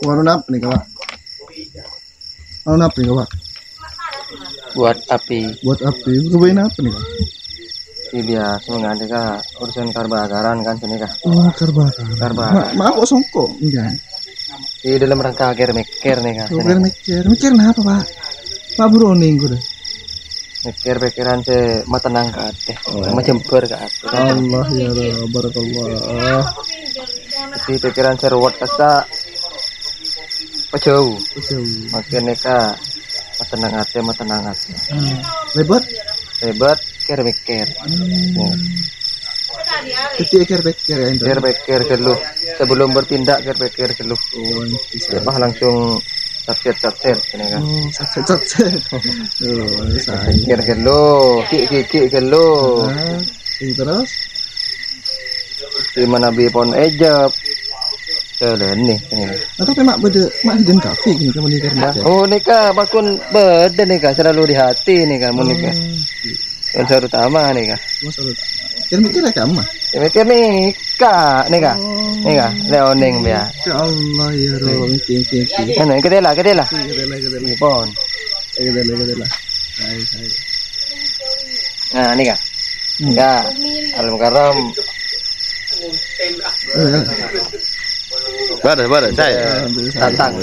Warna apa nih Kak? Warna apa nih Kak? Buat api. Buat api. Kebain apa nih Kak? Ini biasa mengganti kak urusan karbakaran kan sini kak. Oh, karbakaran. Karbakaran. Maaf kok songkok enggak. Di dalam rangka mikir nih kak. Mikir apa Pak? Pak Browning gue. Pikiran saya matenang ke hati, menjember ke hati. Allah ya barakallah. Jadi pikiran saya ruwet kasa jauh. Makin neka matenang hati. Lebat mikir. Jadi pikir ya. Pikir dulu sebelum bertindak pikir dulu. Ya langsung Sapset ini kan. Sapset. Pikir dulu, kik dulu. Terus di mana bipon ejab. Jalan nih. Atau mak hidden cafe gini kamu nikah. Oh nikah bakun beda nikah selalu di hati nikah mau nikah. Yang utama nikah. Mikir kamu. Mikir nikah. Leoning ya. Ya Allah ya Rob. Kan kedela. Bipon. Kedela. Nah nikah. Ya, Al-Mukarram. Baru saya datang.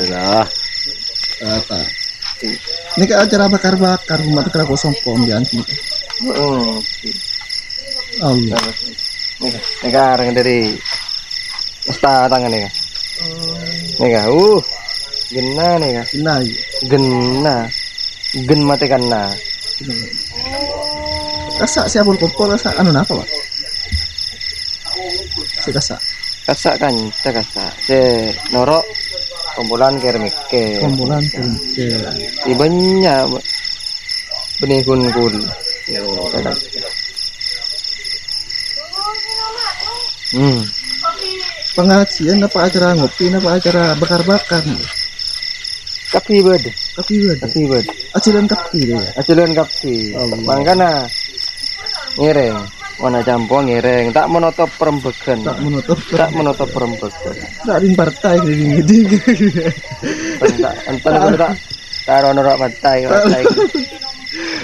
Ini kayak acara bakar rumah tuh kera kosong kombian. Allah. Ini orang dari Usta tangan nih. Nih genna nih gen mati karena. Kasak siapa kumpul kasak anu apa Pak? Si kasak kan, saya norok kumpulan kermike. Ibanya benih kul. Pengajian apa acara ngopi apa acara bakar-bakar? Kapi bed. Acilan kapi deh. Mangkana ngereng. Warna campur ngereng, tak menotop perembegan. Tak menotop perembegan. Tak di partai gini. Tak taruh norak partai.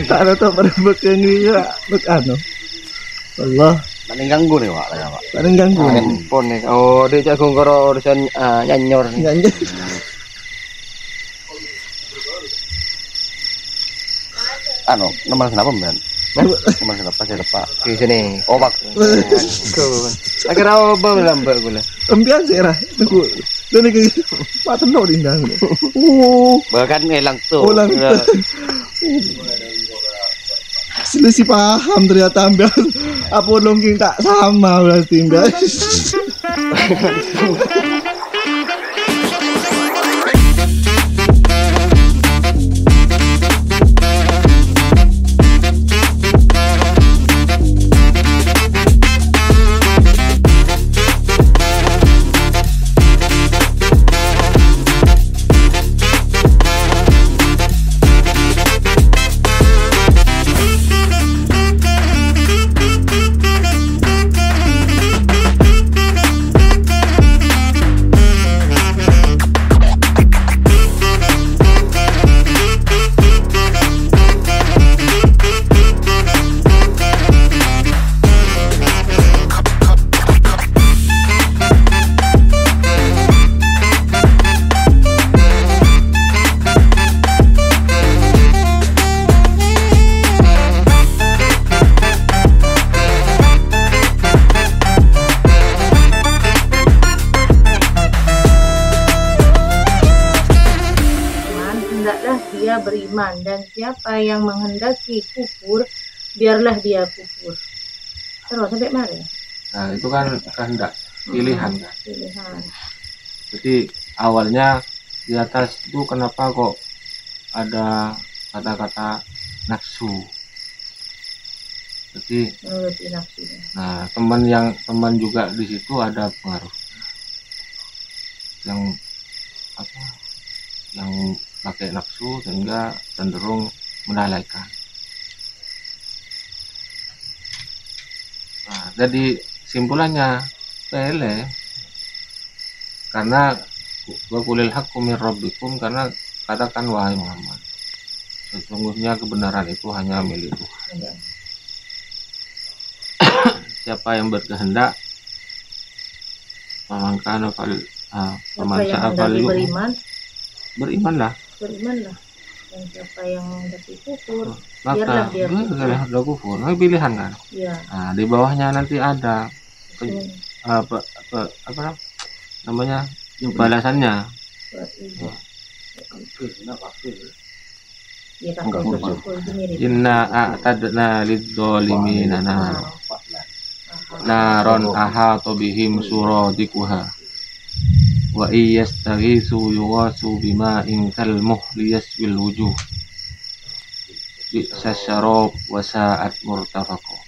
Tak menotop perembegan ini ya, anu. Allah. Paling ganggu nih Pak. Paling ganggu. Handphone nih. Oh, dia jagung karo urusan nyanyor. Nomor kenapa men? Nomor kenapa saya lupa? Di sini, obak. Akhirnya obak lambat gula. Empian sih lah, tunggu. Dan ini Pak Tenok dindang. Bahkan ngelang tuh. Selisih paham ternyata ambil apa longking tak sama berarti enggak. dia beriman, dan siapa yang menghendaki kufur, biarlah dia kufur. Terus sampai mana? Nah itu kan kehendak, pilihan kan. Pilihan. Jadi awalnya di atas itu kenapa kok ada kata-kata nafsu. Jadi nah teman juga di situ ada pengaruh yang apa, yang pakai nafsu sehingga cenderung melalaikan. Nah, jadi simpulannya pele, karena wa qulil haqqu min rabbikum, karena katakan wahai Muhammad, sesungguhnya kebenaran itu hanya milik Tuhan. Siapa yang berkehendak, pemangkana fal pemanca fal berimanlah. Dan siapa yang menghendaki kufur, Maka biarlah dia kufur. Ini pilihan kan? Ya. Nah, di bawahnya nanti ada apa namanya balasannya. Inna a'tadna lidzalimina naron ahata bihim suradikuha wa iyastaghisu yughasu bima'in kalmuhli yaswil wujuh bi'sa syarab wa sa'at murtafaqah.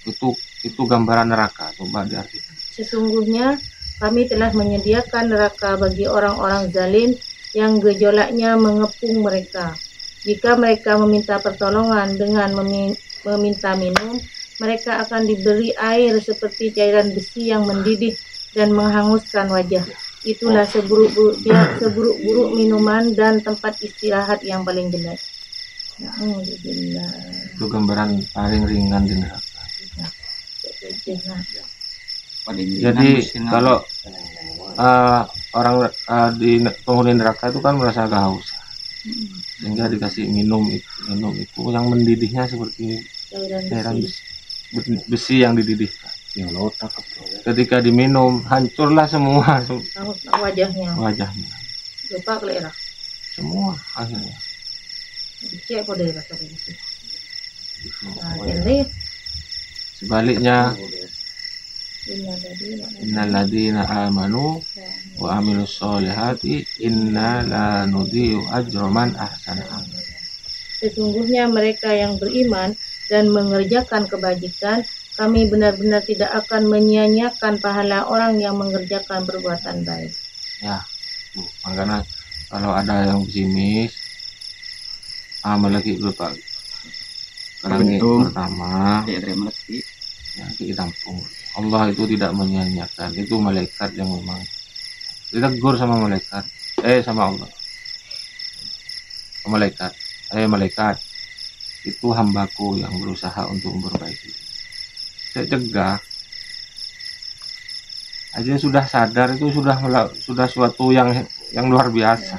Itu gambaran neraka. Coba diartikan. Sesungguhnya kami telah menyediakan neraka bagi orang-orang zalim yang gejolaknya mengepung mereka. Jika mereka meminta pertolongan dengan meminta minum, mereka akan diberi air seperti cairan besi yang mendidih dan menghanguskan wajah. Itulah seburuk-buruk minuman dan tempat istirahat yang paling jelek. Itu gambaran paling ringan di neraka. Jadi kalau orang di penghuni neraka itu kan merasa kehausan, sehingga dikasih minum itu yang mendidihnya seperti cairan besi yang dididihkan. Ketika diminum hancurlah semua wajahnya. Lupa kelera. Semua akhirnya. Cek pada rasa begitu. Ini sebaliknya, innal ladina amanu wa amilus solihati inna la nudhi'u ajra man ahsana amal. Sesungguhnya mereka yang beriman dan mengerjakan kebajikan, kami benar-benar tidak akan menyia-nyiakan pahala orang yang mengerjakan perbuatan baik. Ya, makanya kalau ada yang pesimis, amal lagi berupa kerangnya pertama, ya ditampung. Allah itu tidak menyia-nyiakan. Itu malaikat yang memang ditegur sama malaikat, sama Allah. Malaikat itu hambaku yang berusaha untuk memperbaiki. Saya cegah aja sudah sadar, itu sudah suatu yang luar biasa.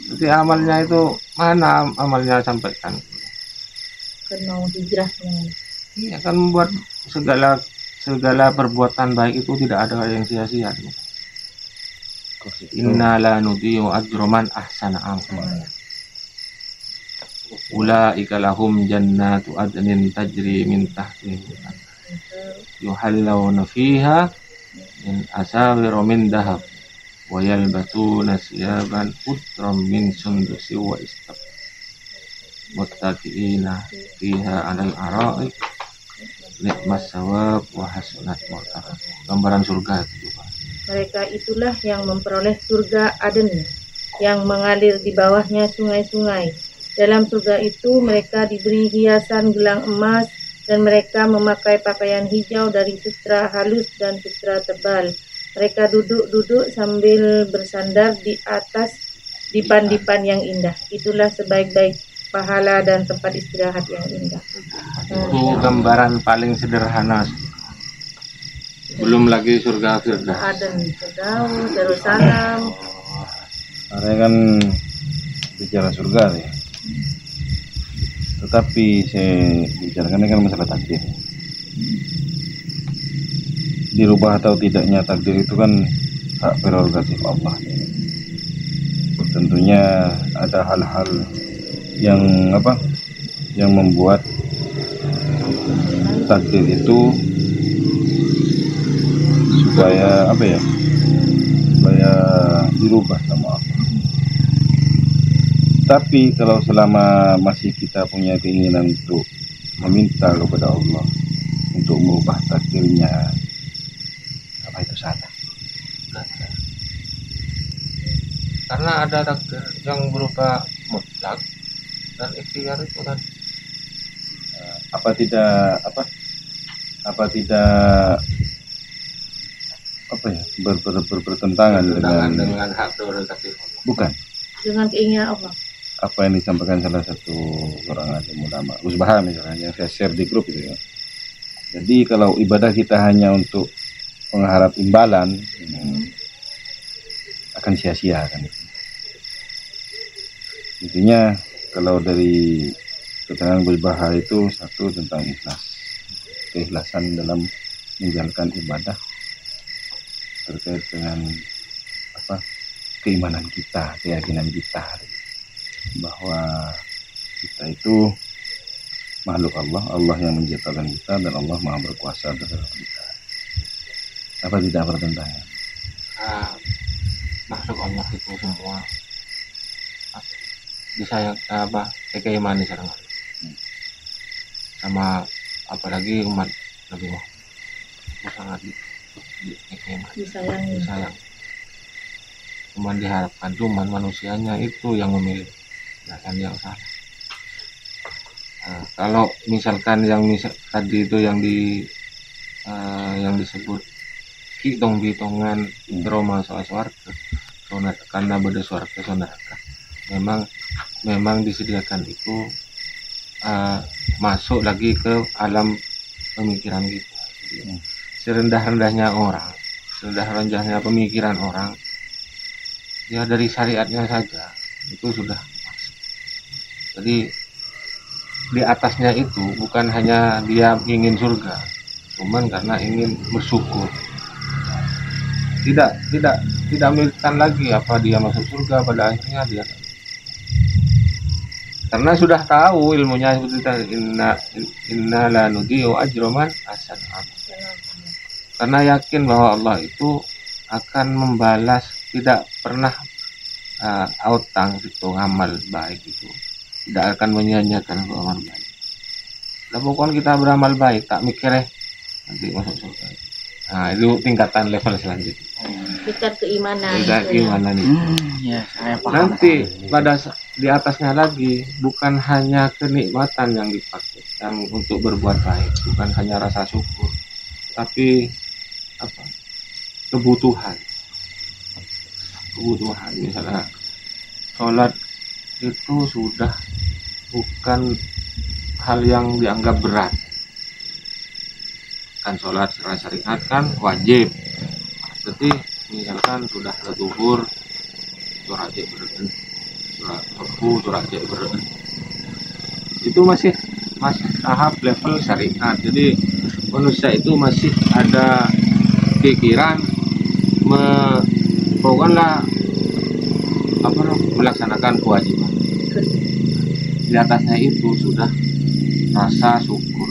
Jadi amalnya itu mana amalnya sampaikan? Kan mau hijrahnya. Iya, kan membuat segala perbuatan baik itu tidak ada yang sia-sia. Inna la nudhi'u ajra man ahsana amal. Ulaika lahum jannatu adnin tajri min tahtihim yuhallawna fiha min asawira min dhahab wa yalbasuna siyaban khudran min sundusi wa istab muttaqiina fiha 'alal ara'ik nikmas sawab wa hasunat murtafaq. Gambaran surga itu juga. Mereka itulah yang memperoleh surga Aden yang mengalir di bawahnya sungai-sungai. Dalam surga itu mereka diberi hiasan gelang emas dan mereka memakai pakaian hijau dari sutra halus dan sutra tebal. Mereka duduk-duduk sambil bersandar di atas dipan-dipan yang indah. Itulah sebaik-baik pahala dan tempat istirahat yang indah. Itu gambaran paling sederhana. Belum lagi surga Firdaus. Aden, Firdaus, Darussalam. Karena kan bicara surga ya. Tetapi saya bicarakan kan masalah takdir. Dirubah atau tidaknya takdir itu kan hak prerogatif Allah. Tentunya ada hal-hal yang membuat takdir itu supaya supaya dirubah sama Allah. Tapi kalau selama masih kita punya keinginan untuk meminta kepada Allah untuk merubah takdirnya, apa itu salah? Karena ada takdir yang berupa mutlak dan ikhtiar itu kan. bertentangan dengan hak prerogatif Allah. Bukan. Dengan keinginan Allah. Apa yang disampaikan salah satu orang alim ulama, Gus Baha misalnya, yang saya share di grup itu ya. Jadi kalau ibadah kita hanya untuk mengharap imbalan, akan sia-sia kan. Intinya kalau dari keterangan Gus Baha itu satu tentang ikhlas, keikhlasan dalam menjalankan ibadah terkait dengan keimanan kita, keyakinan kita bahwa kita itu makhluk Allah yang menciptakan kita dan Allah Maha berkuasa terhadap kita. Apa tidak bertentangan? Makhluk Allah itu semua disayang keimani sareng sama apalagi umat Nabi Muhammad sangat disayang. Cuman diharapkan manusianya itu yang memilih jalan yang salah. Kalau misalkan tadi itu yang disebut hitung-hitungan drama soal swarga, karena beda swarga sonaraka, memang disediakan itu masuk lagi ke alam pemikiran kita. Serendah-rendahnya pemikiran orang, ya dari syariatnya saja itu sudah masuk. Jadi di atasnya itu bukan hanya dia ingin surga, cuman karena ingin bersyukur. Tidak memikirkan lagi apa dia masuk surga, pada akhirnya dia karena sudah tahu ilmunya seperti inna la nudiyu ajra man ahsana amal. Karena yakin bahwa Allah itu akan membalas, tidak pernah autang itu amal baik itu tidak akan menyia-nyiakan amal baik. Lah pokoknya kita beramal baik tak mikirnya nanti masuk surga. Nah itu tingkatan level selanjutnya. Tingkat keimanan. Ya, saya paham. Nanti pada di atasnya lagi bukan hanya kenikmatan yang dipakai yang untuk berbuat baik, bukan hanya rasa syukur, tapi kebutuhan misalnya sholat itu sudah bukan hal yang dianggap berat. Kan sholat secara syariat kan wajib. Jadi misalkan sudah zuhur, sholat beren, sholat subuh, sholat beren, itu masih tahap level syariat. Jadi manusia itu masih ada pikiran melaksanakan kewajiban. Di atasnya itu sudah rasa syukur,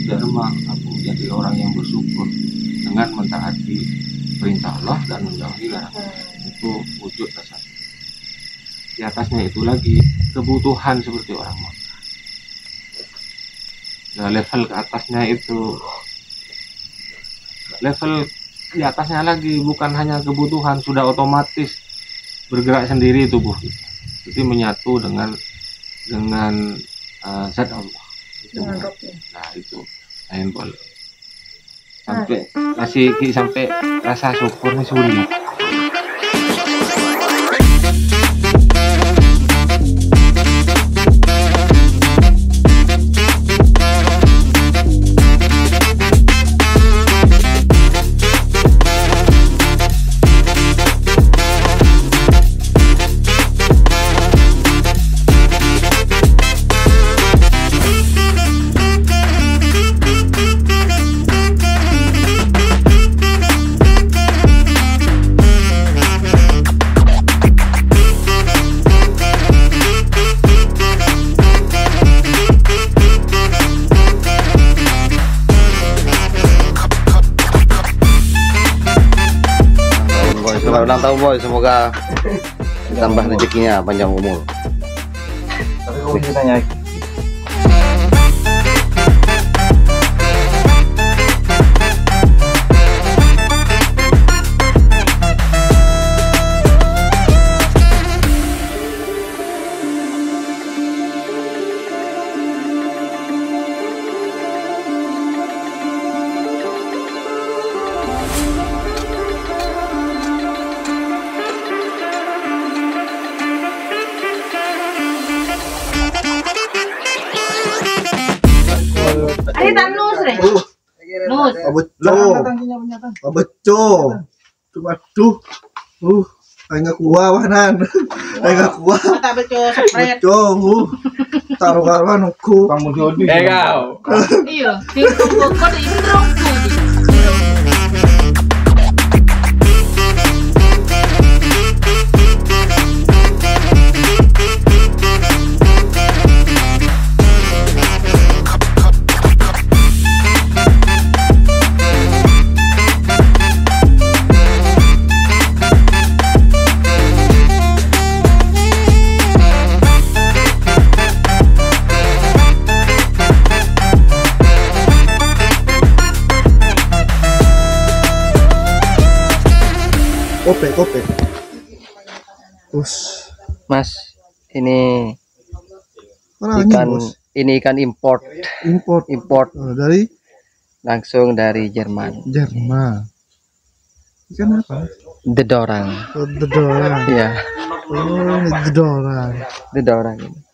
dharma jadi orang yang bersyukur dengan mentaati perintah Allah dan menjauhi larangan. Itu wujud rasa. Di atasnya itu lagi kebutuhan seperti orang makan. Nah, level ke atasnya itu level di atasnya lagi bukan hanya kebutuhan, sudah otomatis bergerak sendiri tubuh kita. Jadi menyatu dengan zat Allah. Nah itu lain boleh. Sampai rasa syukurnya sulit. Selamat ulang tahun boy, semoga tambah rezekinya, panjang umur. Tapi kalau ditanya nih. Nus. Beco. Waduh. Enggak kuah wanan. Enggak kuah. Tak beco spread. Beco. Taruh karuan aku. Kamu jodi. Kau. Iya, di Bogor di Indro. Kope. Mas, ini Mana ikan Bos? ini ikan import Import. Dari langsung dari Jerman. Jerman. Ikan apa? Dedorang. Dedorang. Iya, Dedorang. dedorang ini.